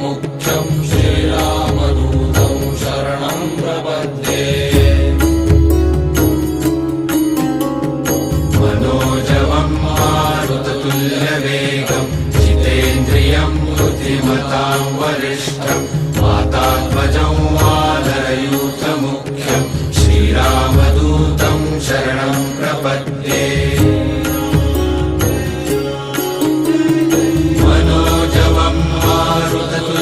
मुख्यं श्रीरामदूतं शरणं प्रपद्ये। मनोजवं मारुततुल्यवेगं जितेन्द्रियं बुद्धिमतां वरिष्ठं वातात्मजं वानरयूथमुख्यं श्रीरामदूतं शरणं